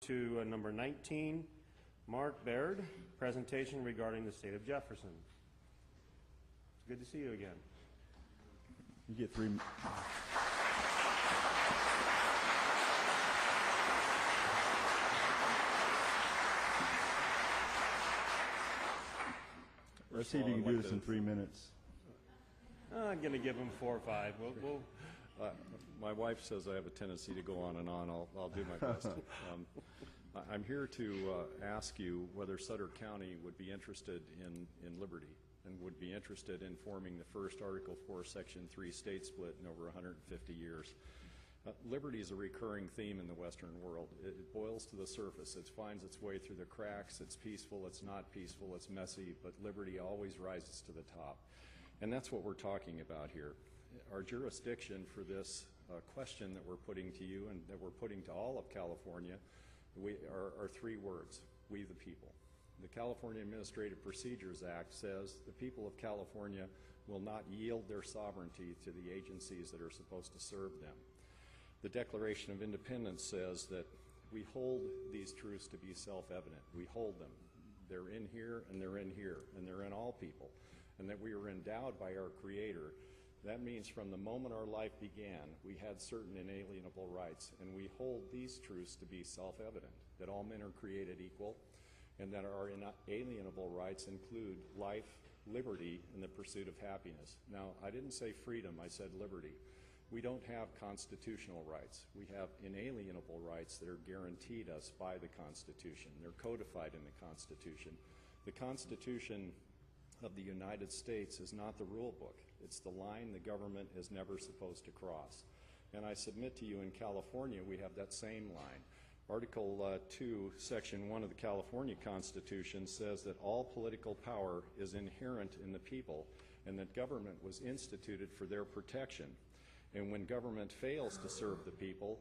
to number 19, Mark Baird, presentation regarding the state of Jefferson. It's good to see you again. You get 3 minutes. Let's see if you can do this in 3 minutes. I'm going to give him 4 or 5. My wife says I have a tendency to go on and on. I'll do my best. I'm here to ask you whether Sutter County would be interested in liberty and would be interested in forming the first Article 4, Section 3 state split in over 150 years. Liberty is a recurring theme in the Western world. It boils to the surface. It finds its way through the cracks. It's peaceful. It's not peaceful. It's messy. But liberty always rises to the top. And that's what we're talking about here. Our jurisdiction for this question that we're putting to you and that we're putting to all of California are 3 words: we the people. The California Administrative Procedures Act says the people of California will not yield their sovereignty to the agencies that are supposed to serve them. The Declaration of Independence says that we hold these truths to be self-evident. We hold them. They're in here and they're in here and they're in all people, and that we are endowed by our Creator. That means from the moment our life began, we had certain inalienable rights, and we hold these truths to be self-evident, that all men are created equal, and that our inalienable rights include life, liberty, and the pursuit of happiness. Now, I didn't say freedom, I said liberty. We don't have constitutional rights. We have inalienable rights that are guaranteed us by the Constitution. They're codified in the Constitution. The Constitution of the United States is not the rule book. It's the line the government is never supposed to cross. And I submit to you, in California, we have that same line. Article 2, Section 1 of the California Constitution says that all political power is inherent in the people and that government was instituted for their protection. And when government fails to serve the people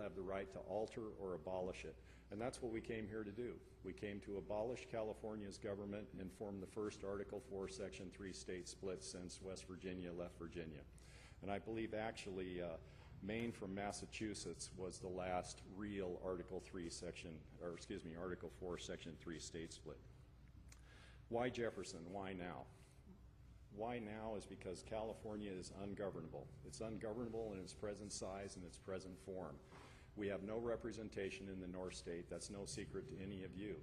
have the right to alter or abolish it. And that's what we came here to do. We came to abolish California's government and form the first Article 4, Section 3 state split since West Virginia left Virginia. And I believe actually Maine from Massachusetts was the last real Article 4, Section 3 state split. Why Jefferson? Why now? Why now is because California is ungovernable. It's ungovernable in its present size and its present form. We have no representation in the North State. That's no secret to any of you.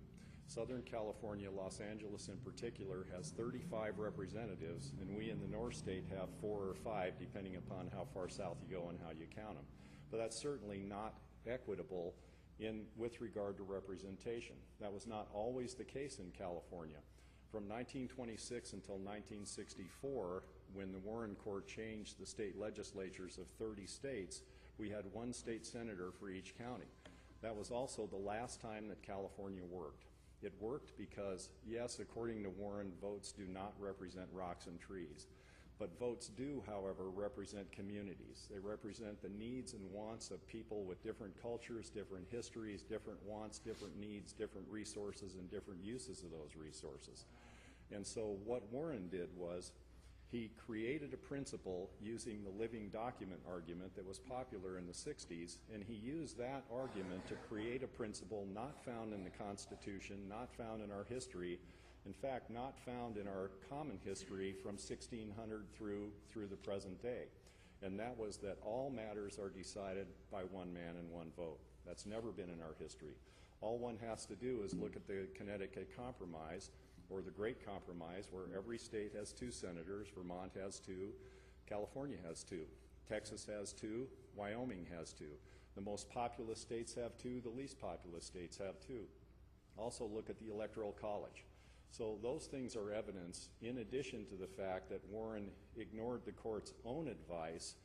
Southern California, Los Angeles in particular, has 35 representatives, and we in the North State have 4 or 5, depending upon how far south you go and how you count them. But that's certainly not equitable with regard to representation. That was not always the case in California. From 1926 until 1964, when the Warren Court changed the state legislatures of 30 states, we had 1 state senator for each county. That was also the last time that California worked. It worked because, yes, according to Warren, votes do not represent rocks and trees. But votes do, however, represent communities. They represent the needs and wants of people with different cultures, different histories, different wants, different needs, different resources, and different uses of those resources. And so what Warren did was he created a principle using the living document argument that was popular in the 60s, and he used that argument to create a principle not found in the Constitution, not found in our history, in fact, not found in our common history from 1600 through the present day. And that was that all matters are decided by one man and one vote. That's never been in our history. All one has to do is look at the Connecticut Compromise, or the Great Compromise, where every state has 2 senators, Vermont has 2, California has 2, Texas has 2, Wyoming has 2. The most populous states have 2, the least populous states have 2. Also look at the Electoral College. So those things are evidence, in addition to the fact that Warren ignored the court's own advice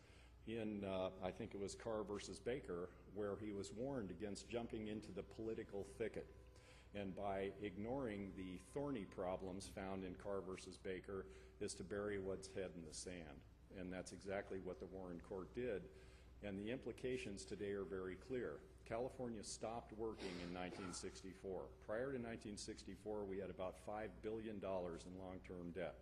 in, I think it was Carr versus Baker, where he was warned against jumping into the political thicket. And by ignoring the thorny problems found in Carr versus Baker is to bury one's head in the sand. And that's exactly what the Warren Court did. And the implications today are very clear. California stopped working in 1964. Prior to 1964, we had about $5 billion in long-term debt.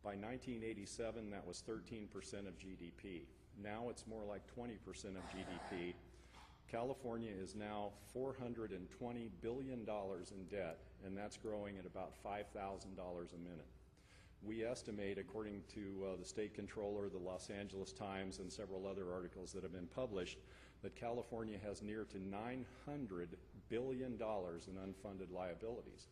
By 1987, that was 13% of GDP. Now it's more like 20% of GDP. California is now $420 billion in debt, and that's growing at about $5,000 a minute. We estimate, according to the state controller, the Los Angeles Times, and several other articles that have been published, that California has near to $900 billion in unfunded liabilities.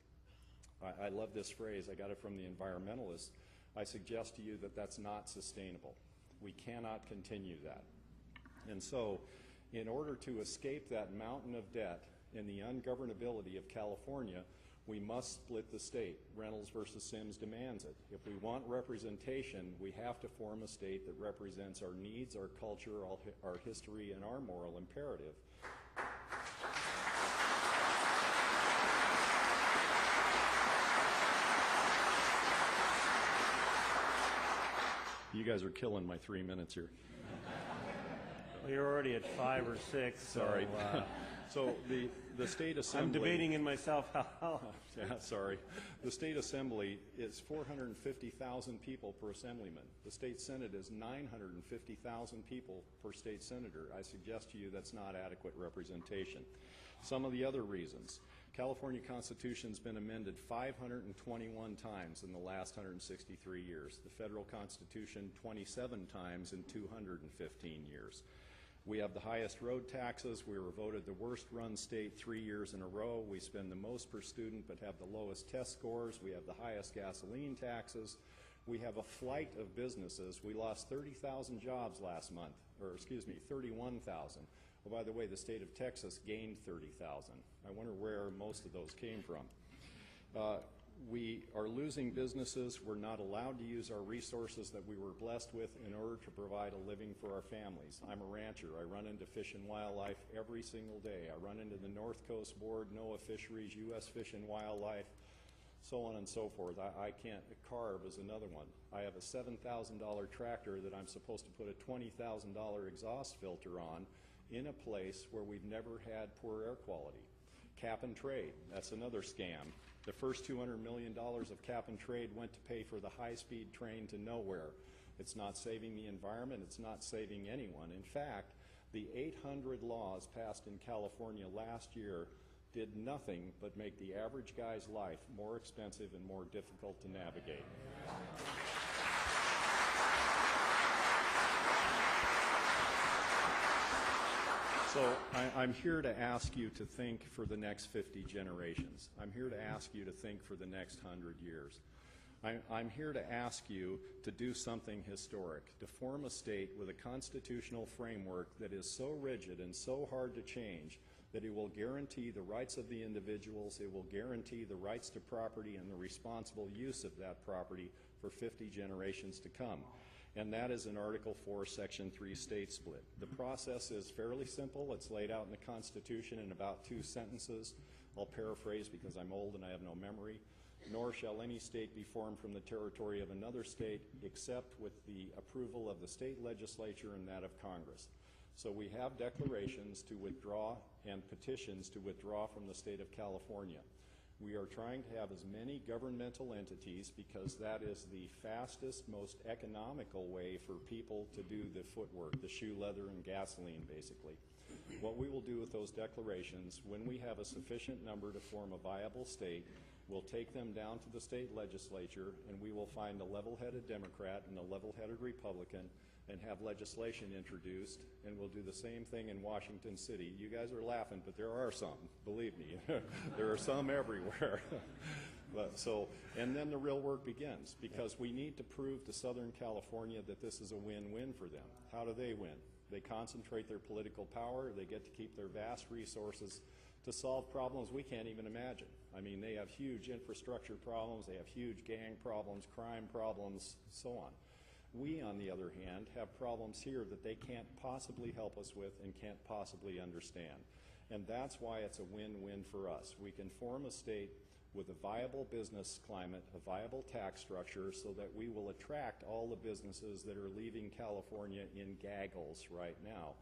I love this phrase. I got it from the environmentalists. I suggest to you that that's not sustainable. We cannot continue that. And so, in order to escape that mountain of debt and the ungovernability of California, we must split the state. Reynolds versus Sims demands it. If we want representation, we have to form a state that represents our needs, our culture, our history, and our moral imperative. You guys are killing my 3 minutes here. Well, you're already at 5 or 6. Sorry. So, So the state assembly... I'm debating in myself how... Yeah, sorry. The state assembly is 450,000 people per assemblyman. The state senate is 950,000 people per state senator. I suggest to you that's not adequate representation. Some of the other reasons. California Constitution's been amended 521 times in the last 163 years. The federal Constitution 27 times in 215 years. We have the highest road taxes. We were voted the worst run state 3 years in a row. We spend the most per student but have the lowest test scores. We have the highest gasoline taxes. We have a flight of businesses. We lost 30,000 jobs last month, or excuse me, 31,000. Oh, by the way, the state of Texas gained 30,000. I wonder where most of those came from. We are losing businesses. We're not allowed to use our resources that we were blessed with in order to provide a living for our families. I'm a rancher. I run into Fish and Wildlife every single day. I run into the North Coast Board, NOAA Fisheries, U.S. Fish and Wildlife, so on and so forth. I can't. Carve is another one. I have a $7,000 tractor that I'm supposed to put a $20,000 exhaust filter on in a place where we've never had poor air quality. Cap and trade, that's another scam. The first $200 million of cap and trade went to pay for the high-speed train to nowhere. It's not saving the environment. It's not saving anyone. In fact, the 800 laws passed in California last year did nothing but make the average guy's life more expensive and more difficult to navigate. So I'm here to ask you to think for the next 50 generations. I'm here to ask you to think for the next 100 years. I'm here to ask you to do something historic, to form a state with a constitutional framework that is so rigid and so hard to change that it will guarantee the rights of the individuals, it will guarantee the rights to property and the responsible use of that property for 50 generations to come. And that is in Article 4, Section 3 state split. The process is fairly simple. It's laid out in the Constitution in about 2 sentences. I'll paraphrase because I'm old and I have no memory. Nor shall any state be formed from the territory of another state except with the approval of the state legislature and that of Congress. So we have declarations to withdraw and petitions to withdraw from the state of California. We are trying to have as many governmental entities because that is the fastest, most economical way for people to do the footwork, the shoe leather and gasoline, basically. What we will do with those declarations, when we have a sufficient number to form a viable state, we'll take them down to the state legislature and we will find a level-headed Democrat and a level-headed Republican and have legislation introduced, and we'll do the same thing in Washington City. You guys are laughing, but there are some, believe me. There are some everywhere. And then the real work begins, because we need to prove to Southern California that this is a win-win for them. How do they win? They concentrate their political power, they get to keep their vast resources to solve problems we can't even imagine. I mean, they have huge infrastructure problems, they have huge gang problems, crime problems, so on. We, on the other hand, have problems here that they can't possibly help us with and can't possibly understand. And that's why it's a win-win for us. We can form a state with a viable business climate, a viable tax structure, so that we will attract all the businesses that are leaving California in gaggles right now.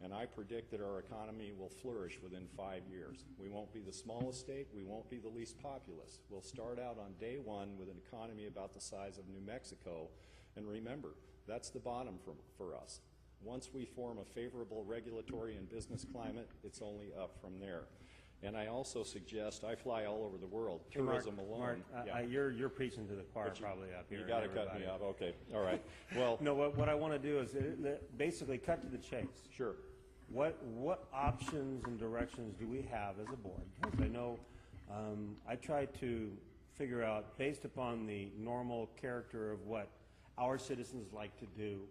And I predict that our economy will flourish within 5 years. We won't be the smallest state, we won't be the least populous. We'll start out on day one with an economy about the size of New Mexico. And remember, that's the bottom for us. Once we form a favorable regulatory and business climate, it's only up from there. And I also suggest, I fly all over the world, Hey, Mark, tourism alone. Mark, Yeah. you're preaching to the choir But you- probably up here. You got to and cut me everybody. off, okay, all right. Well, No, what I want to do is basically cut to the chase. sure. What options and directions do we have as a board? Because I know I try to figure out, based upon the normal character of what our citizens like to do,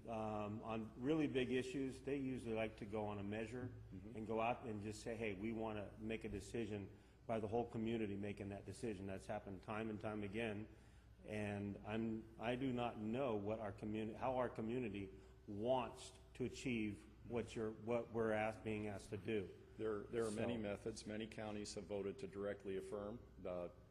on really big issues, they usually like to go on a measure and go out and just say, hey, we want to make a decision by the whole community making that decision. That's happened time and time again. And I do not know what how our community wants to achieve what we're being asked to do. There are many methods. Many counties have voted to directly affirm.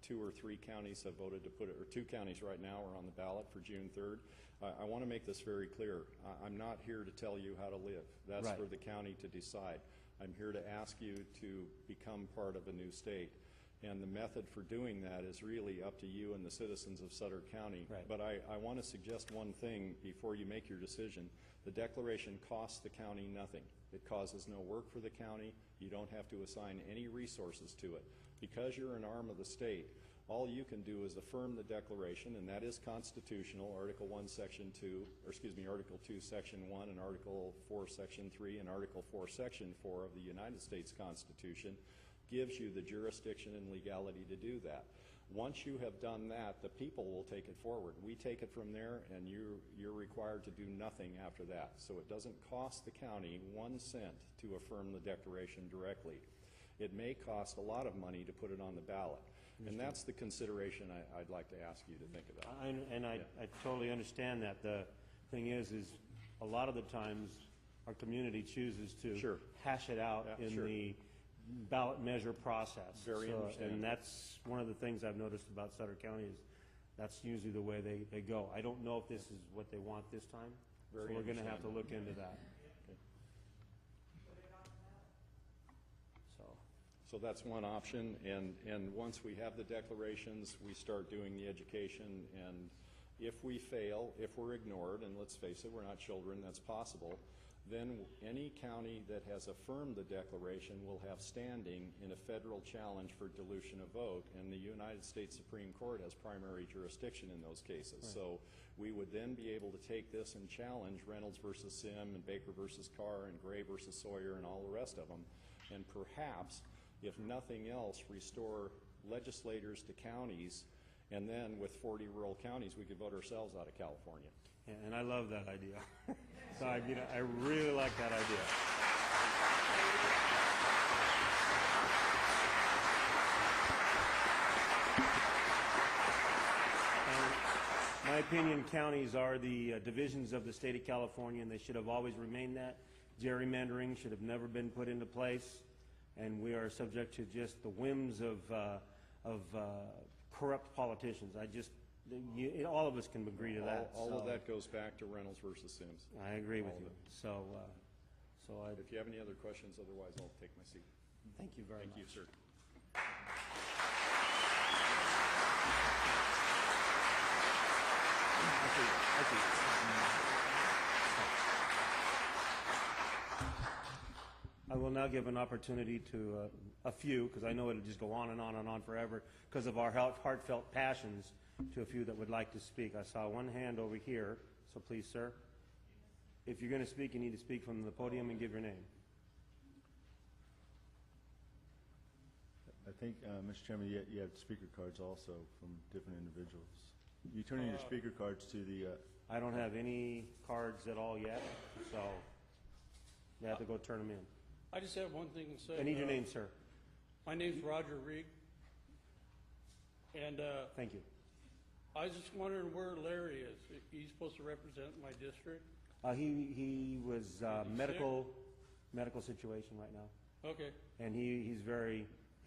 2 or 3 counties have voted to put it, or 2 counties right now are on the ballot for June 3rd. I want to make this very clear. I'm not here to tell you how to live. That's Right. for the county to decide. I'm here to ask you to become part of a new state. And the method for doing that is really up to you and the citizens of Sutter County. Right. But I want to suggest one thing before you make your decision. The declaration costs the county nothing. It causes no work for the county. You don't have to assign any resources to it. Because you're an arm of the state, all you can do is affirm the declaration, and that is constitutional, Article 1, Section 2, or excuse me, Article 2, Section 1, and Article 4, Section 3, and Article 4, Section 4 of the United States Constitution gives you the jurisdiction and legality to do that. Once you have done that, the people will take it forward. We take it from there, and you're required to do nothing after that. So it doesn't cost the county 1 cent to affirm the declaration directly. It may cost a lot of money to put it on the ballot. And that's the consideration I'd like to ask you to think about. I totally understand that. The thing is a lot of the times our community chooses to Sure. hash it out Yeah, in sure. the ballot measure process. Very understandable. And that's one of the things I've noticed about Sutter County is that's usually the way they go. I don't know if this is what they want this time, Very so we're going to have to understandable. look into that. Okay. So, So that's one option, and once we have the declarations, we start doing the education, and if we fail, if we're ignored, and let's face it, we're not children, that's possible, then any county that has affirmed the declaration will have standing in a federal challenge for dilution of vote, and the United States Supreme Court has primary jurisdiction in those cases. Right. So we would then be able to take this and challenge Reynolds versus Sim and Baker versus Carr and Gray versus Sawyer and all the rest of them, and perhaps, if nothing else, restore legislators to counties, and then with 40 rural counties, we could vote ourselves out of California. and I love that idea. So I really like that idea. In my opinion, counties are the divisions of the state of California, and they should have always remained that. Gerrymandering should have never been put into place, and we are subject to just the whims of corrupt politicians. All of us can agree to that. All of So that goes back to Reynolds versus Sims. I agree with all of you. it. So If you have any other questions, otherwise I'll take my seat. thank you very Thank much. you, sir. I will now give an opportunity to a few, because I know it'll just go on and on and on forever, because of our heartfelt passions, to a few that would like to speak. I saw one hand over here, so please, sir. If you're going to speak, you need to speak from the podium and give your name. I think, Mr. Chairman, you have speaker cards also from different individuals. You turn in your speaker cards to the, I don't have any cards at all yet, so you have to go turn them in. I just have one thing to say. I need your name, sir. My name's Roger Reed, and Thank you. I was just wondering where Larry is. He's supposed to represent my district. He was Is he medical situation right now. Okay, And he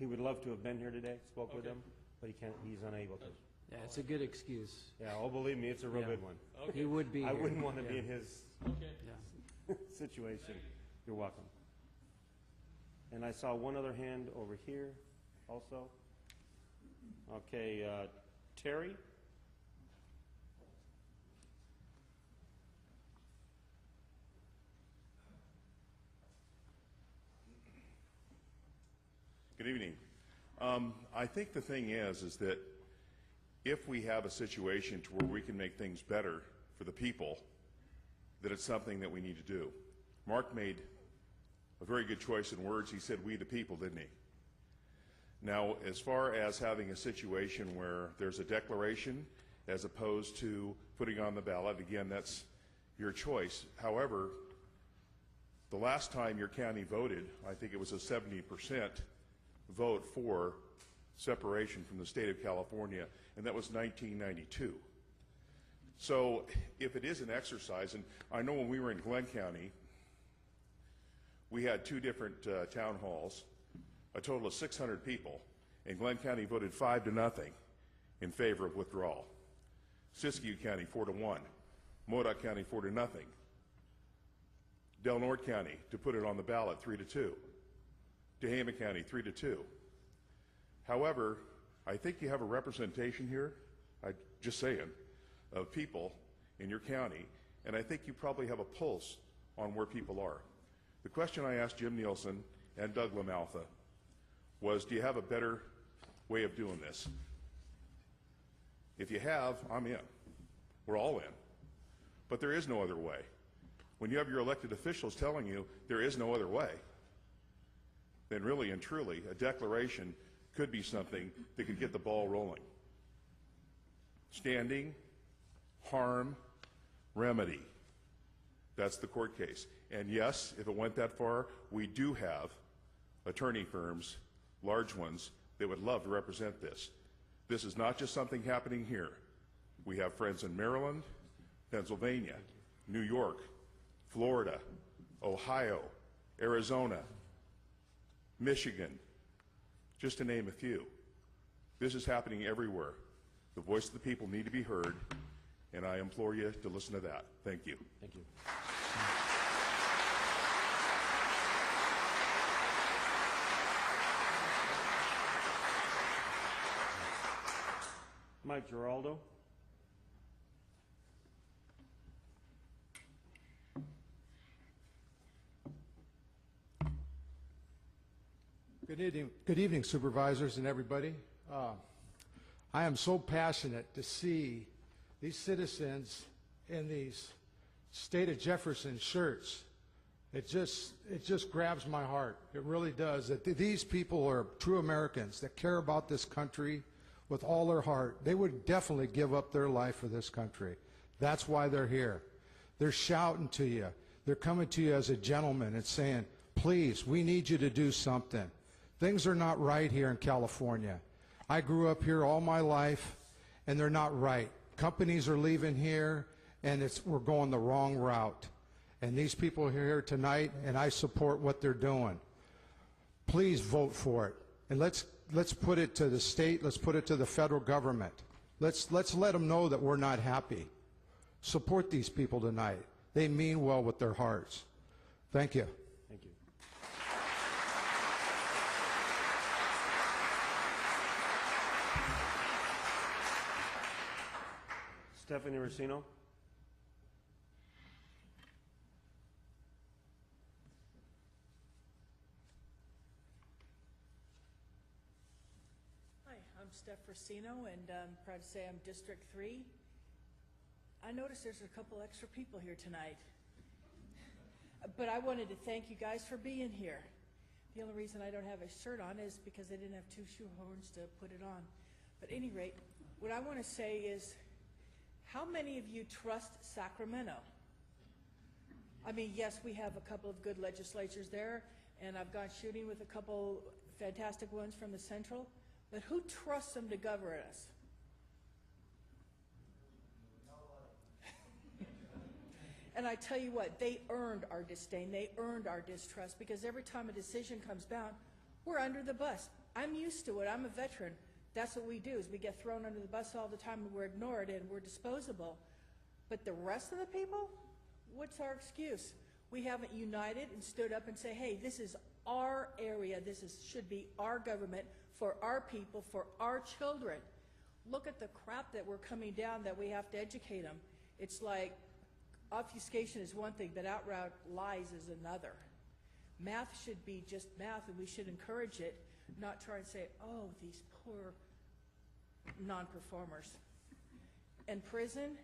would love to have been here today, spoke with Okay. him, but he's unable to. Yeah, it's a good excuse. Yeah, oh, believe me, it's a real Yeah. good one. okay, He would be I here. wouldn't want to Yeah. be in his okay. Yeah. situation. You're welcome. And I saw one other hand over here also. Okay, Terry? Good evening. I think the thing is that if we have a situation to where we can make things better for the people, that it's something that we need to do. Mark made a very good choice in words. He said, "We the people," didn't he? Now, as far as having a situation where there's a declaration as opposed to putting on the ballot, again, that's your choice. However, the last time your county voted, I think it was a 70% vote for separation from the state of California, and that was 1992. So if it is an exercise, and I know when we were in Glenn County, we had two different town halls, a total of 600 people, and Glenn County voted 5-0 in favor of withdrawal. Siskiyou County 4-1, Modoc County 4-0, Del Norte County to put it on the ballot 3-2, Tehama County 3-2. However, I think you have a representation here, just saying, of people in your county, and I think you probably have a pulse on where people are. The question I asked Jim Nielsen and Doug LaMalfa was, do you have a better way of doing this? If you have, I'm in. We're all in. But there is no other way. When you have your elected officials telling you there is no other way, then really and truly a declaration could be something that could get the ball rolling. Standing, harm, remedy. That's the court case. And yes, if it went that far, we do have attorney firms, large ones, that would love to represent this. This is not just something happening here. We have friends in Maryland, Pennsylvania, New York, Florida, Ohio, Arizona, Michigan, just to name a few. This is happening everywhere. The voice of the people need to be heard, and I implore you to listen to that. Thank you. Thank you. Mike Giraldo. Good evening, supervisors and everybody. I am so passionate to see these citizens in these State of Jefferson shirts. It just grabs my heart. It really does. That these people are true Americans that care about this country with all their heart. They would definitely give up their life for this country. That's why they're here. They're shouting to you. They're coming to you as a gentleman and saying, please, we need you to do something. Things are not right here in California. I grew up here all my life, and they're not right. Companies are leaving here, and we're going the wrong route. And these people are here tonight, and I support what they're doing. Please vote for it. And let's put it to the state. Let's put it to the federal government. Let's let them know that we're not happy. Support these people tonight. They mean well with their hearts. Thank you. Thank you. Stephanie Racino. Hi, I'm Steph Racino, and I'm proud to say I'm District 3. I noticed there's a couple extra people here tonight. But I wanted to thank you guys for being here. The only reason I don't have a shirt on is because I didn't have two shoehorns to put it on. But at any rate, what I want to say is, how many of you trust Sacramento? I mean, yes, we have a couple of good legislatures there, and I've gone shooting with a couple fantastic ones from the Central, but who trusts them to govern us? And I tell you what, they earned our disdain, they earned our distrust, because every time a decision comes down, we're under the bus. I'm used to it, I'm a veteran. That's what we do, is we get thrown under the bus all the time, and we're ignored, and we're disposable. But the rest of the people, what's our excuse? We haven't united and stood up and say, hey, this is our area, should be our government, for our people, for our children. Look at the crap that we're coming down that we have to educate them. It's like, obfuscation is one thing, but outright lies is another. Math should be just math, and we should encourage it. not try and say, oh, these poor non-performers. And prison,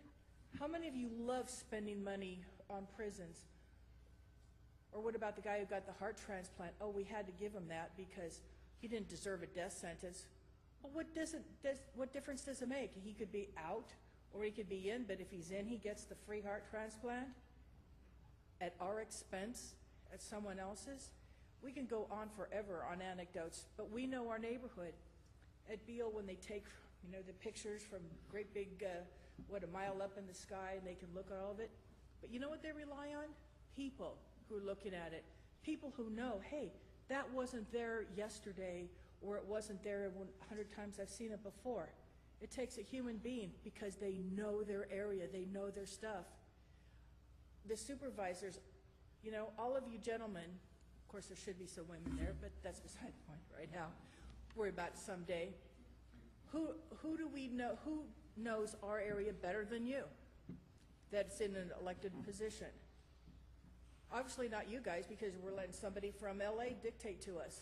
how many of you love spending money on prisons? Or what about the guy who got the heart transplant? Oh, we had to give him that because he didn't deserve a death sentence. Well, what difference does it make? He could be out or he could be in, but if he's in, he gets the free heart transplant at our expense, at someone else's. We can go on forever on anecdotes, but we know our neighborhood. At Beale, when they take, the pictures from great big, a mile up in the sky, and they can look at all of it. But you know what they rely on? People who are looking at it. People who know, hey, that wasn't there yesterday, or it wasn't there 100 times I've seen it before. It takes a human being because they know their area, they know their stuff. The supervisors, all of you gentlemen, of course there should be some women there, but that's beside the point right now. Worry about it someday. Who do we know, who knows our area better than you that's in an elected position? Obviously not you guys, because we're letting somebody from LA dictate to us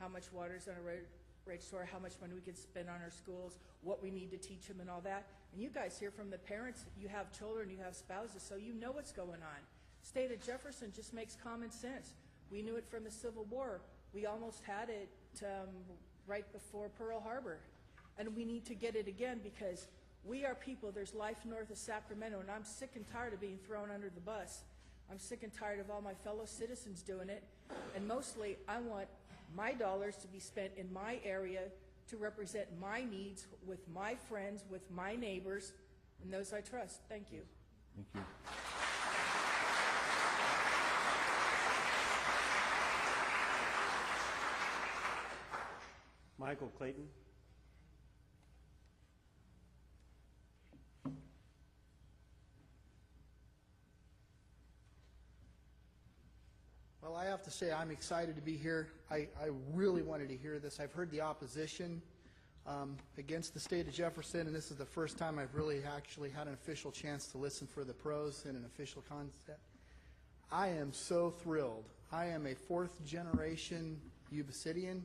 how much water's on a rate store, how much money we can spend on our schools, what we need to teach them and all that. And you guys hear from the parents, you have children, you have spouses, so you know what's going on. State of Jefferson just makes common sense. We knew it from the Civil War. We almost had it right before Pearl Harbor. And we need to get it again because we are people, there's life north of Sacramento, and I'm sick and tired of being thrown under the bus. I'm sick and tired of all my fellow citizens doing it. And mostly, I want my dollars to be spent in my area to represent my needs with my friends, with my neighbors, and those I trust. Thank you. Thank you. Michael Clayton. Well, I have to say I'm excited to be here. I really wanted to hear this. I've heard the opposition against the state of Jefferson, and this is the first time I've really actually had an official chance to listen for the pros in an official concept. I am so thrilled. I am a fourth-generation Yuba Cityan,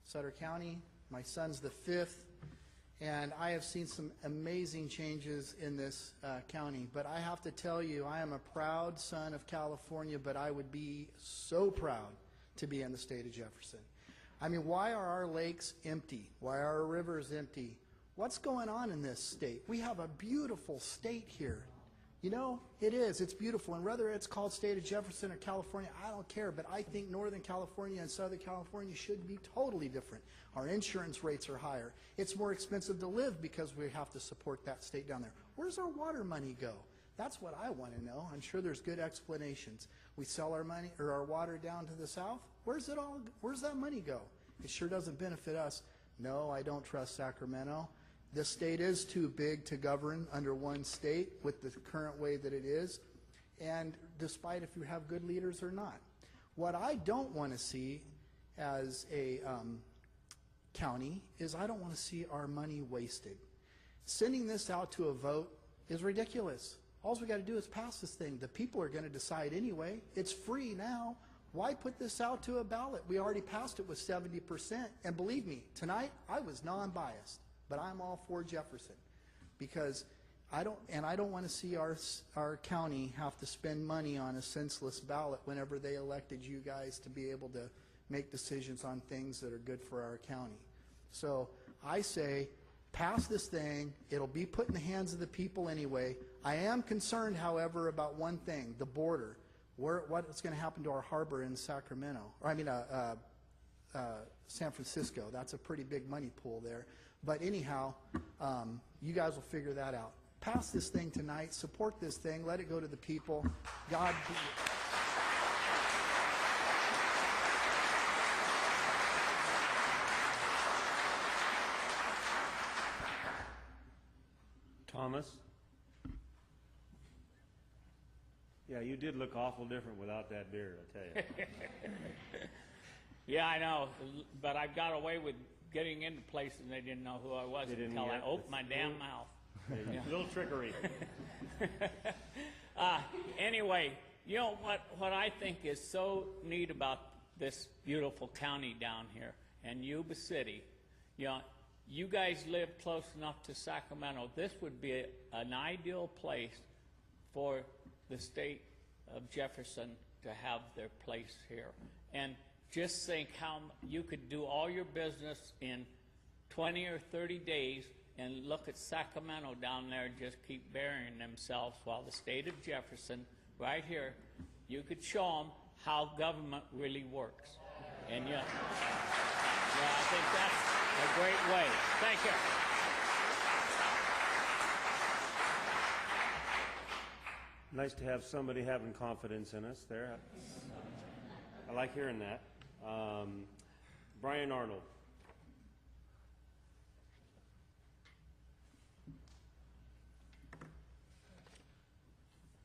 Sutter County. My son's the fifth, and I have seen some amazing changes in this county. But I have to tell you, I am a proud son of California, but I would be so proud to be in the state of Jefferson. I mean, why are our lakes empty? Why are our rivers empty? What's going on in this state? We have a beautiful state here. You know, it is. It's beautiful. And whether it's called state of Jefferson or California, I don't care. But I think Northern California and Southern California should be totally different. Our insurance rates are higher. It's more expensive to live because we have to support that state down there. Where's our water money go? That's what I want to know. I'm sure there's good explanations. We sell our money or our water down to the south. Where's that money go? It sure doesn't benefit us. No, I don't trust Sacramento. This state is too big to govern under one state with the current way that it is, and despite if you have good leaders or not. What I don't want to see as a county is I don't want to see our money wasted. Sending this out to a vote is ridiculous. All we got to do is pass this thing. The people are going to decide anyway. It's free now. Why put this out to a ballot? We already passed it with 70%, and believe me, tonight I was non-biased. But I'm all for Jefferson because I don't want to see our county have to spend money on a senseless ballot whenever they elected you guys to be able to make decisions on things that are good for our county. So I say pass this thing. It'll be put in the hands of the people anyway. I am concerned, however, about one thing, the border. What's going to happen to our harbor in Sacramento? Or I mean, San Francisco. That's a pretty big money pool there. But anyhow, you guys will figure that out. Pass this thing tonight. Support this thing. Let it go to the people. God be. Thomas? Yeah, you did look awful different without that beard, I tell you. Yeah, I know, but I got away with getting into places and they didn't know who I was until I opened my damn mouth. Yeah. Little trickery. Anyway, you know what I think is so neat about this beautiful county down here, and Yuba City, you know, you guys live close enough to Sacramento. This would be an ideal place for the state of Jefferson to have their place here. And just think how you could do all your business in 20 or 30 days and look at Sacramento down there and just keep burying themselves, while the state of Jefferson, right here, you could show them how government really works. And yeah, I think that's a great way. Thank you. Nice to have somebody having confidence in us there. I like hearing that. Brian Arnold.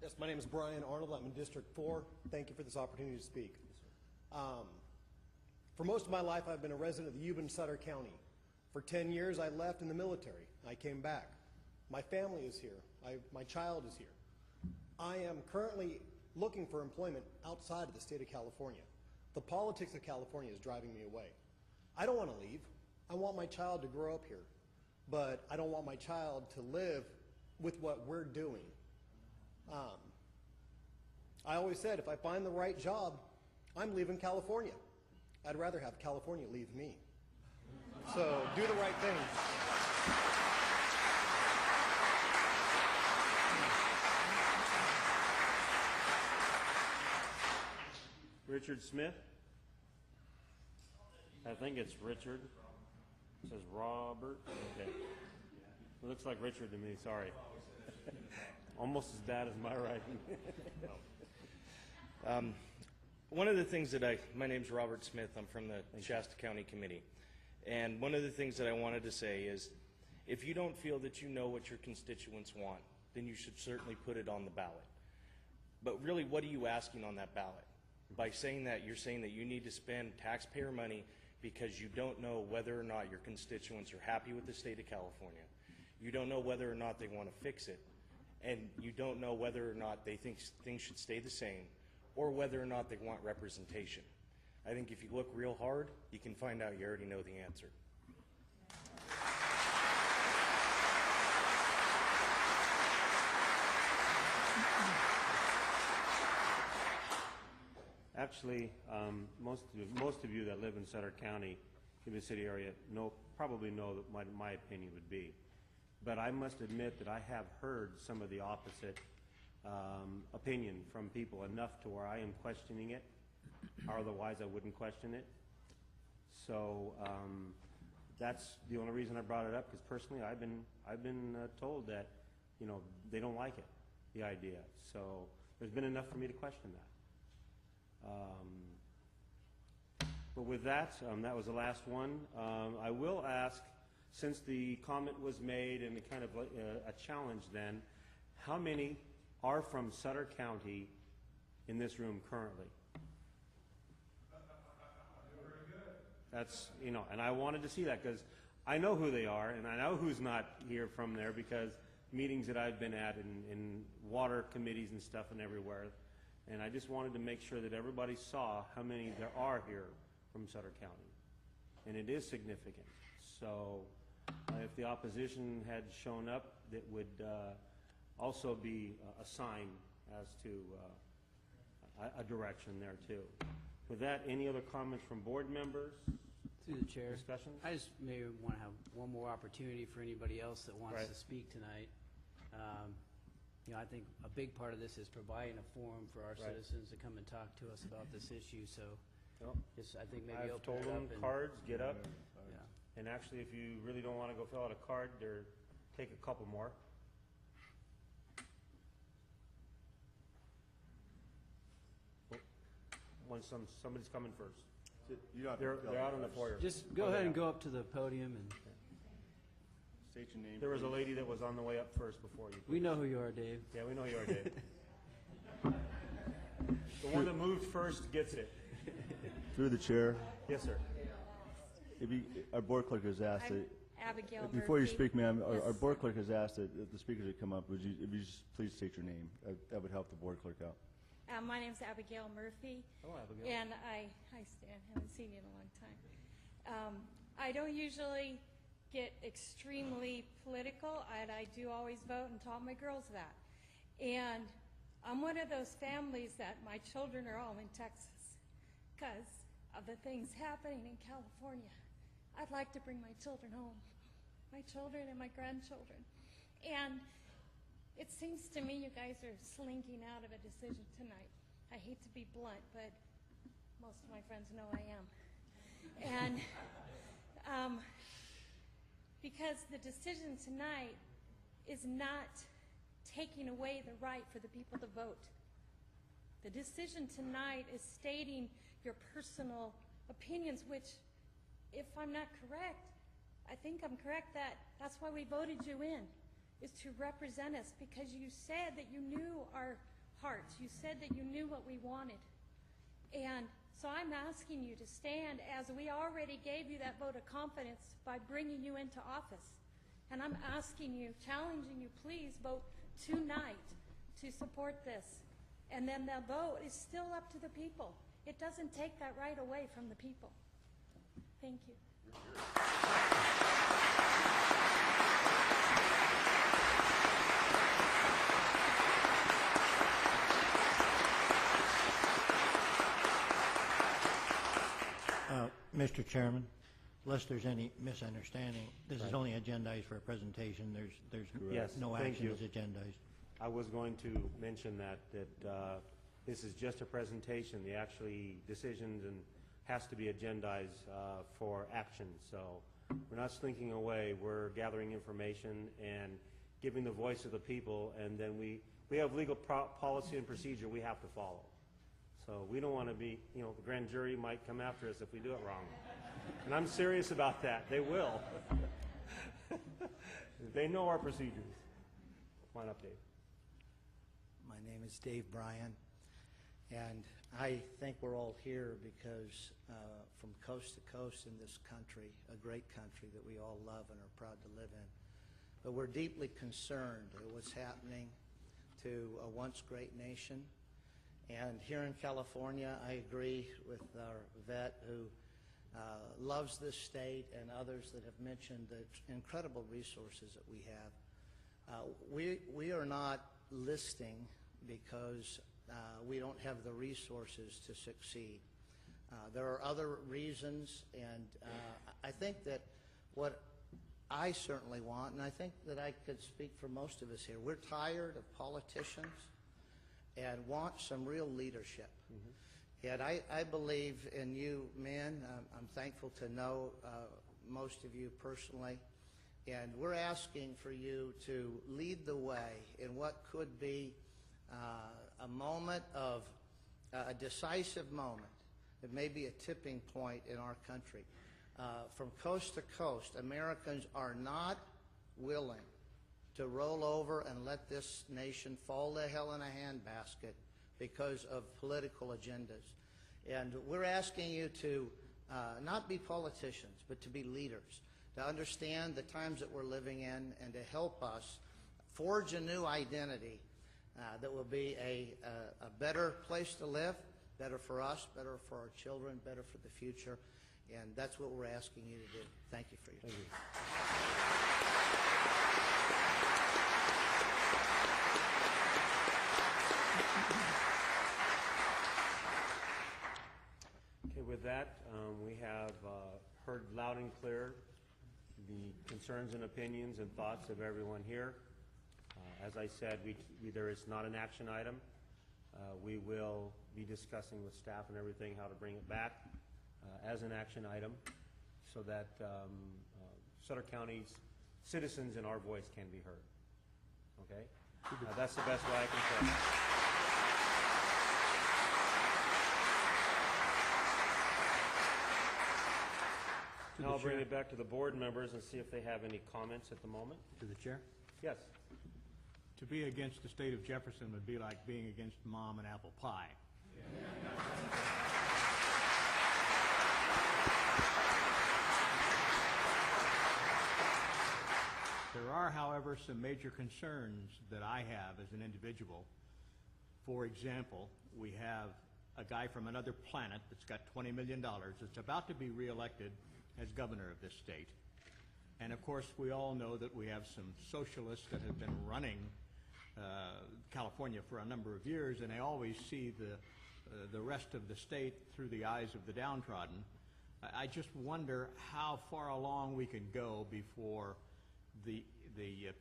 Yes, my name is Brian Arnold. I'm in District 4. Thank you for this opportunity to speak. For most of my life, I've been a resident of the Yuba and Sutter County. For 10 years, I left in the military. I came back. My family is here. My child is here. I am currently looking for employment outside of the state of California. The politics of California is driving me away. I don't want to leave. I want my child to grow up here. But I don't want my child to live with what we're doing. I always said, if I find the right job, I'm leaving California. I'd rather have California leave me. So do the right thing. Richard Smith? I think it's Richard. It says Robert. Okay. It looks like Richard to me, sorry. Almost as bad as my writing. One of the things that my name's Robert Smith, I'm from the Shasta County Committee. And one of the things that I wanted to say is, if you don't feel that you know what your constituents want, then you should certainly put it on the ballot. But really, what are you asking on that ballot? By saying that, you're saying that you need to spend taxpayer money because you don't know whether or not your constituents are happy with the state of California. You don't know whether or not they want to fix it. And you don't know whether or not they think things should stay the same, or whether or not they want representation. I think if you look real hard, you can find out you already know the answer. Actually, most of you that live in Sutter County, Yuba City area, probably know that my opinion would be. But I must admit that I have heard some of the opposite opinion from people enough to where I am questioning it. Otherwise, I wouldn't question it. So that's the only reason I brought it up, because personally, I've been told that, you know, they don't like it, the idea. So there's been enough for me to question that. But with that, that was the last one. I will ask, since the comment was made and kind of a challenge then, how many are from Sutter County in this room currently? That's, you know, and I wanted to see that because I know who they are, and I know who's not here from there because meetings that I've been at in water committees and stuff and everywhere. And I just wanted to make sure that everybody saw how many there are here from Sutter County. And it is significant. So if the opposition had shown up, that would also be a sign as to a direction there too. With that, any other comments from board members? Through the chair. Discussions? I just maybe want to have one more opportunity for anybody else that wants to speak tonight. You know, I think a big part of this is providing a forum for our citizens to come and talk to us about this issue. So, just I think maybe I've told them and, cards, get up. Yeah. And actually, if you really don't want to go fill out a card, take a couple more. When somebody's coming first. They're out on the foyer. Just go ahead and go up to the podium and. State your name. There was a lady that was on the way up first before you. We know who you are, Dave. Yeah, we know who you are, Dave. The one that moved first gets it. Through the chair, Yes, sir. our board clerk has asked that. Abigail Before you Murphy. speak, ma'am, Yes. our board clerk has asked that if the speakers would come up, if you just please state your name. That would help the board clerk out. My name's Abigail Murphy. Hello, Abigail. And hi Stan, haven't seen you in a long time. I don't usually get extremely political, and I do always vote and taught my girls that. And I'm one of those families that my children are all in Texas because of the things happening in California. I'd like to bring my children home, my children and my grandchildren. And it seems to me you guys are slinking out of a decision tonight. I hate to be blunt, but most of my friends know I am. And because the decision tonight is not taking away the right for the people to vote. The decision tonight is stating your personal opinions, which, if I'm not correct, I think I'm correct that that's why we voted you in, is to represent us, because you said that you knew our hearts. You said that you knew what we wanted. And so I'm asking you to stand, as we already gave you that vote of confidence by bringing you into office. And I'm asking you, challenging you, please vote tonight to support this. And then the vote is still up to the people. It doesn't take that right away from the people. Thank you. Mr. Chairman, lest there's any misunderstanding, this is only agendized for a presentation. There's Yes, no thank action you. is agendized. I was going to mention that this is just a presentation. The actually decisions and has to be agendized for action. So we're not slinking away. We're gathering information and giving the voice of the people, and then we have legal policy and procedure we have to follow. So we don't want to be, the grand jury might come after us if we do it wrong. And I'm serious about that. They will. They know our procedures. Come on up, Dave. My name is Dave Bryan, and I think we're all here because from coast to coast in this country, a great country that we all love and are proud to live in, but we're deeply concerned at what's happening to a once great nation. And here in California, I agree with our vet who loves this state and others that have mentioned the incredible resources that we have. We are not listing because we don't have the resources to succeed. There are other reasons, and I think that what I certainly want, and I think that I could speak for most of us here, we're tired of politicians and want some real leadership. Mm-hmm. And I believe in you men. I'm thankful to know most of you personally. And we're asking for you to lead the way in what could be a moment of, a decisive moment. It may be a tipping point in our country. From coast to coast, Americans are not willing to roll over and let this nation fall to hell in a handbasket because of political agendas. And we're asking you to not be politicians, but to be leaders, to understand the times that we're living in and to help us forge a new identity that will be a better place to live, better for us, better for our children, better for the future. And that's what we're asking you to do. Thank you for your time. Okay, with that, we have heard loud and clear the concerns and opinions and thoughts of everyone here. As I said, there is not an action item. We will be discussing with staff and everything how to bring it back as an action item so that Sutter County's citizens and our voice can be heard. Okay? That's the best way I can say it. Now I'll bring it back to the board members and see if they have any comments at the moment. To the chair? Yes. To be against the state of Jefferson would be like being against mom and apple pie. There are, however, some major concerns that I have as an individual. For example, we have a guy from another planet that's got $20 million that's about to be reelected as governor of this state. And of course, we all know that we have some socialists that have been running California for a number of years, and they always see the rest of the state through the eyes of the downtrodden. I just wonder how far along we can go before the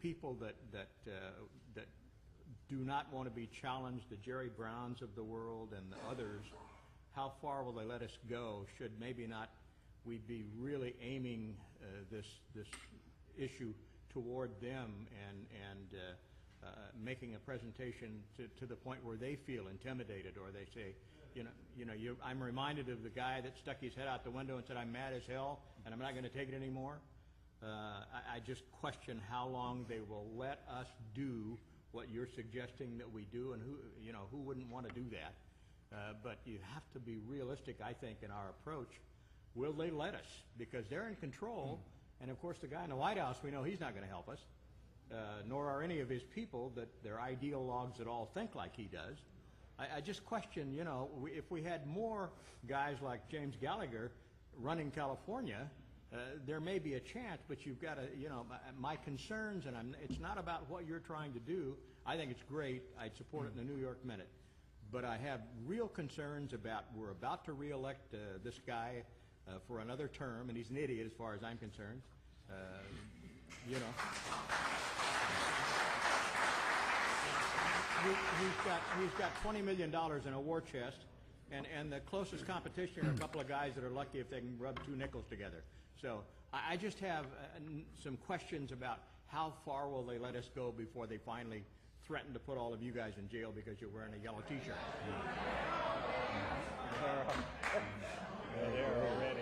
people that do not want to be challenged, the Jerry Browns of the world and the others, how far will they let us go? Should maybe not we be really aiming this issue toward them and making a presentation to the point where they feel intimidated, or they say, I'm reminded of the guy that stuck his head out the window and said, "I'm mad as hell and I'm not going to take it anymore." I just question how long they will let us do what you're suggesting that we do, and who wouldn't want to do that? But you have to be realistic, I think, in our approach. Will they let us? Because they're in control, and of course the guy in the White House, we know he's not going to help us, nor are any of his people that they're ideologues that all think like he does. I just question, if we had more guys like James Gallagher running California, there may be a chance, but you've got to, my concerns, and it's not about what you're trying to do. I think it's great. I'd support it in the New York Minute. But I have real concerns about, we're about to reelect this guy for another term, and he's an idiot as far as I'm concerned. He's got $20 million in a war chest, and the closest competition are a couple of guys that are lucky if they can rub two nickels together. So I just have some questions about how far will they let us go before they finally threaten to put all of you guys in jail because you're wearing a yellow T-shirt. There already.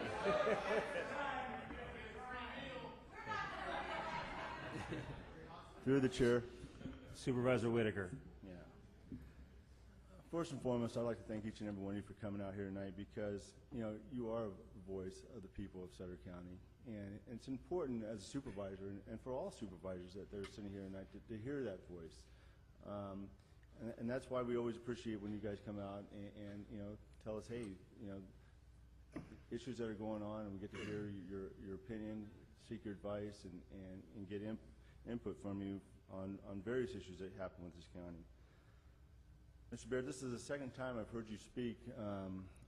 Through the chair. Supervisor Whitaker. Yeah. First and foremost, I'd like to thank each and every one of you for coming out here tonight, because you are a voice of the people of Sutter County, and it's important as a supervisor and for all supervisors that they're sitting here tonight to hear that voice. And that's why we always appreciate when you guys come out and tell us, hey, issues that are going on, and we get to hear your opinion, seek your advice, and get input from you on various issues that happen with this county. Mr. Baird, this is the second time I've heard you speak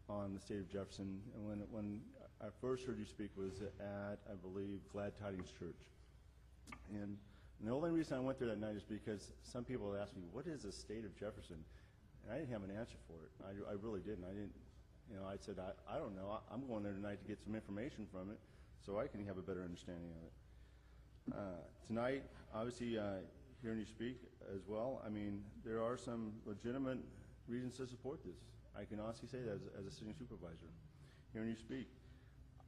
on the state of Jefferson, and when I first heard you speak was at, I believe, Glad Tidings Church. And the only reason I went there that night is because some people had asked me, what is the state of Jefferson? And I didn't have an answer for it. I really didn't. I said, I don't know. I'm going there tonight to get some information from it so I can have a better understanding of it. Tonight, obviously, hearing you speak as well, there are some legitimate reasons to support this. I can honestly say that as a sitting supervisor. Hearing you speak,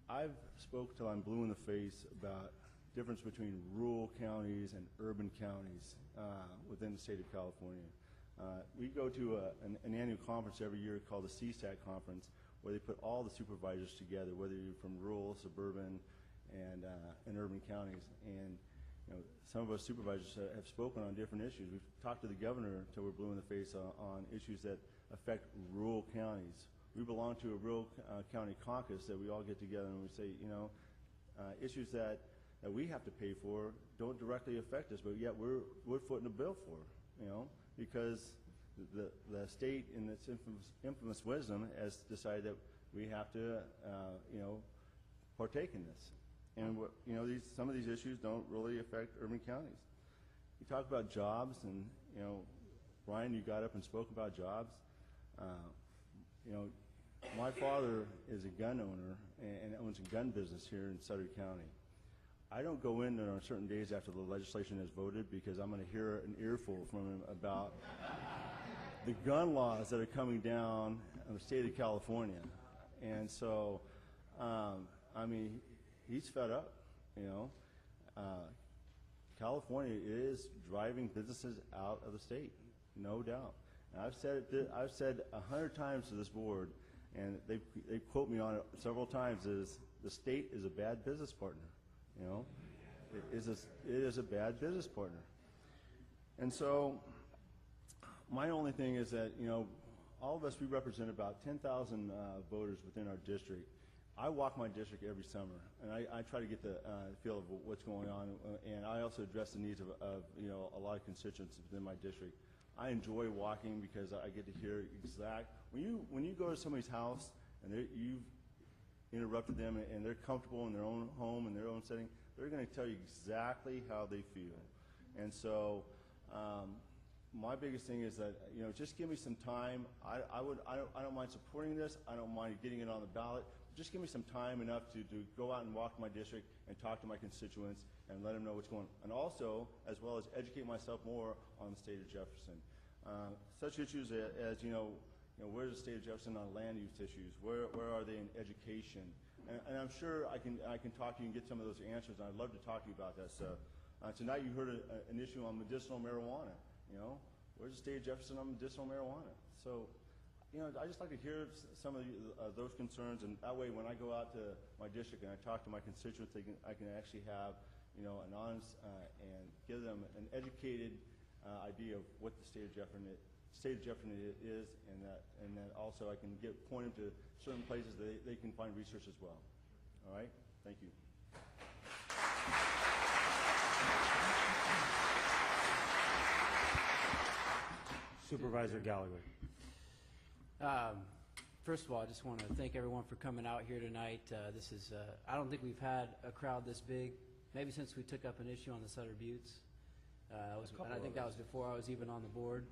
I've spoke till I'm blue in the face about difference between rural counties and urban counties within the state of California. We go to an annual conference every year called the CSAC conference, where they put all the supervisors together, whether you're from rural, suburban, and urban counties. And some of us supervisors have spoken on different issues. We've talked to the governor until we're blue in the face on issues that affect rural counties. We belong to a rural county caucus that we all get together and we say, issues that we have to pay for don't directly affect us, but yet we're footing a bill for, because the state in its infamous wisdom has decided that we have to, partake in this. And some of these issues don't really affect urban counties. You talk about jobs, and Brian, you got up and spoke about jobs. My father is a gun owner and owns a gun business here in Sutter County. I don't go in there on certain days after the legislation is voted because I'm going to hear an earful from him about the gun laws that are coming down in the state of California. And so, he's fed up, California is driving businesses out of the state, no doubt. And I've said 100 times to this board, and they quote me on it several times, is the state is a bad business partner. It is a bad business partner. And so my only thing is that, all of us, we represent about 10,000 voters within our district. I walk my district every summer, and I try to get the feel of what's going on, and I also address the needs of a lot of constituents within my district. I enjoy walking because I get to hear when you go to somebody's house and you've interrupted them and they're comfortable in their own home, in their own setting, they're going to tell you exactly how they feel. And so my biggest thing is that, just give me some time. I don't mind supporting this. I don't mind getting it on the ballot. Just give me some time enough to go out and walk my district and talk to my constituents and let them know what's going on. And also, as well as educate myself more on the state of Jefferson. Such issues as, where's the state of Jefferson on land use issues? Where are they in education? And I'm sure I can talk to you and get some of those answers, and I'd love to talk to you about that. So tonight you heard an issue on medicinal marijuana. Where's the state of Jefferson on medicinal marijuana? So, I just like to hear some of those concerns, and that way when I go out to my district and I talk to my constituents, I can actually have, an honest and give them an educated idea of what the state of Jefferson is, and that also I can point them to certain places that they can find research as well. All right? Thank you. Supervisor Gallagher. First of all, I just want to thank everyone for coming out here tonight. This is, I don't think we've had a crowd this big, maybe since we took up an issue on the Sutter Buttes. And I think that was before I was even on the board.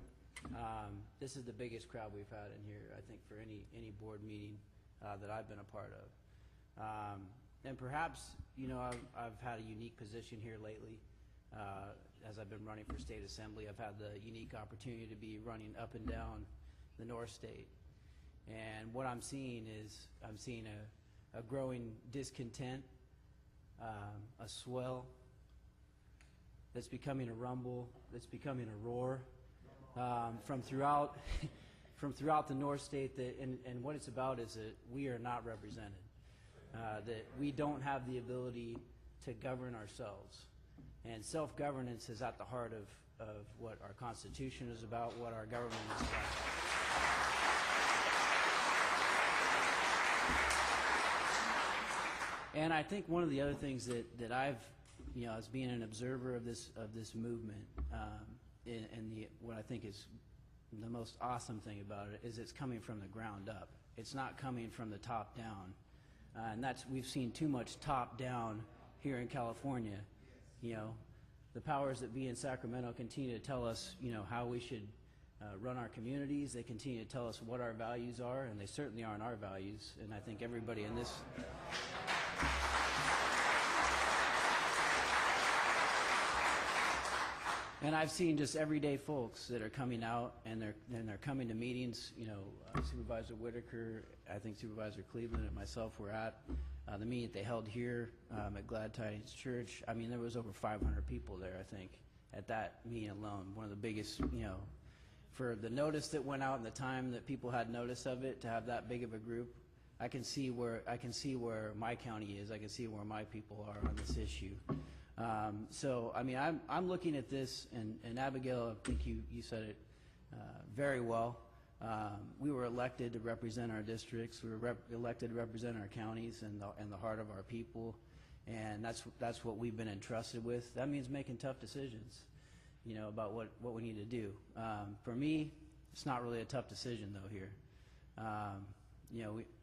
This is the biggest crowd we've had in here, I think, for any board meeting that I've been a part of. And perhaps, I've had a unique position here lately. As I've been running for state assembly, I've had the unique opportunity to be running up and down the North State. And what I'm seeing is a growing discontent, a swell that's becoming a rumble, that's becoming a roar from throughout the North State. And what it's about is that we are not represented, that we don't have the ability to govern ourselves. And self-governance is at the heart of what our Constitution is about, what our government is about. And I think one of the other things that I've, as being an observer of this movement, and what I think is the most awesome thing about it is it's coming from the ground up. It's not coming from the top down, and we've seen too much top down here in California. The powers that be in Sacramento continue to tell us, how we should run our communities. They continue to tell us what our values are, and they certainly aren't our values. And I think everybody in this. And I've seen just everyday folks that are coming out, and they're coming to meetings. Supervisor Whitaker, I think Supervisor Cleveland, and myself were at the meeting that they held here at Glad Tidings Church. I mean, there was over 500 people there, I think, at that meeting alone. One of the biggest, for the notice that went out and the time that people had notice of it, to have that big of a group. I can see where my county is. I can see where my people are on this issue. So, I mean, I'm looking at this, and Abigail, I think you said it very well. We were elected to represent our districts. We were elected to represent our counties and the heart of our people, and that's what we've been entrusted with. That means making tough decisions, about what we need to do. For me, it's not really a tough decision though here.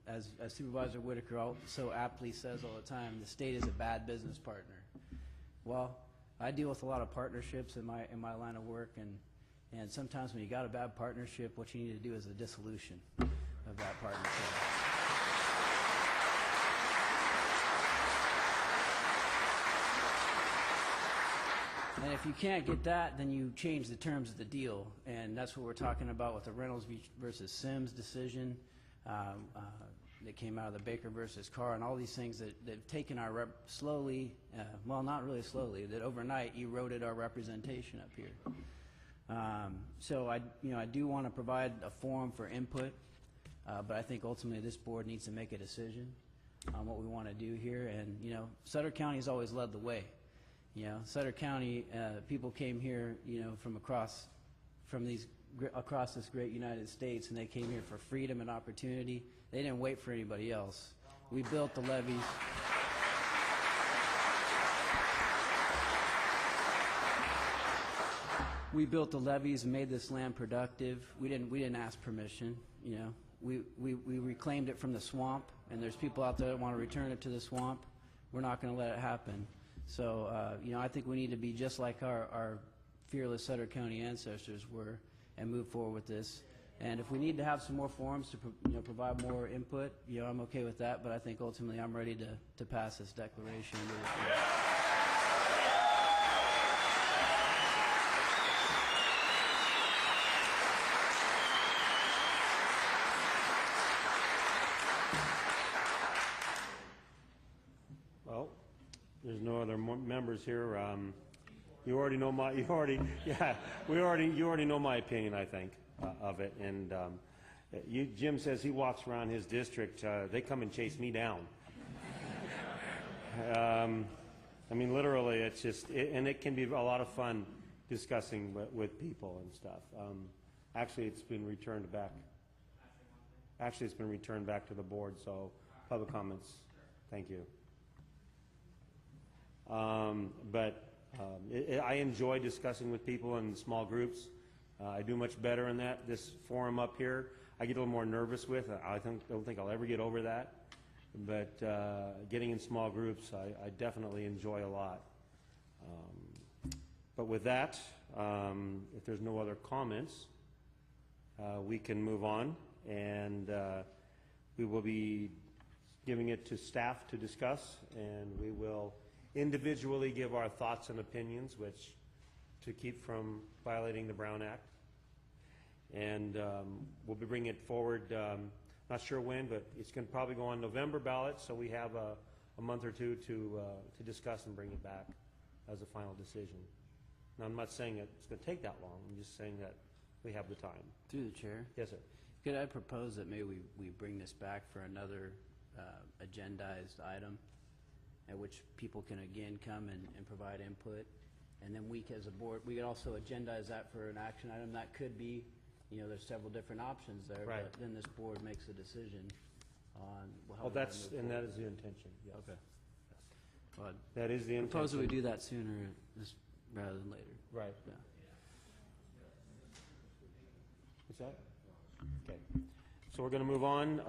As Supervisor Whitaker so aptly says all the time, the state is a bad business partner. Well, I deal with a lot of partnerships in my line of work, and sometimes when you got a bad partnership, what you need to do is a dissolution of that partnership. And if you can't get that, then you change the terms of the deal, and that's what we're talking about with the Reynolds versus Sims decision that came out of the Baker versus Carr, and all these things that have taken our slowly, well, not really slowly, that overnight eroded our representation up here. So I do want to provide a forum for input, but I think ultimately this board needs to make a decision on what we want to do here. And Sutter County has always led the way. Sutter County people came here, from across this great United States, and they came here for freedom and opportunity. They didn't wait for anybody else. We built the levees. We built the levees and made this land productive. We didn't ask permission, you know. We reclaimed it from the swamp, and there's people out there that want to return it to the swamp. We're not going to let it happen. So, you know, I think we need to be just like our fearless Sutter County ancestors were and move forward with this. And if we need to have some more forums to provide more input, you know, I'm okay with that, but I think ultimately I'm ready to pass this declaration. Well, there's no other members here. You already know my. You already know my opinion, I think, of it. And Jim says he walks around his district. They come and chase me down. I mean, literally, it's just, and it can be a lot of fun discussing with people and stuff. Actually, it's been returned back. Actually, it's been returned back to the board. So, public comments. Thank you. I enjoy discussing with people in small groups. I do much better in that. This forum up here, I get a little more nervous with. I don't think I'll ever get over that. But getting in small groups, I definitely enjoy a lot. But with that, if there's no other comments, we can move on. And we will be giving it to staff to discuss, and we will individually give our thoughts and opinions, which to keep from violating the Brown Act. And we'll be bringing it forward, not sure when, but it's going to probably go on November ballot, so we have a month or two to discuss and bring it back as a final decision. Now, I'm not saying that it's going to take that long. I'm just saying that we have the time. Through the chair. Yes, sir. Could I propose that maybe we bring this back for another agendized item, at which people can again come and provide input, and then we as a board, we could also agendize that for an action item. That could be, you know, there's several different options there, right. But then this board makes a decision on how Well, we that's, move and that forward. is the intention, yes. Okay. But that is the intention. Propose that we do that sooner rather than later. Right. Yeah. What's that? Okay. So we're going to move on.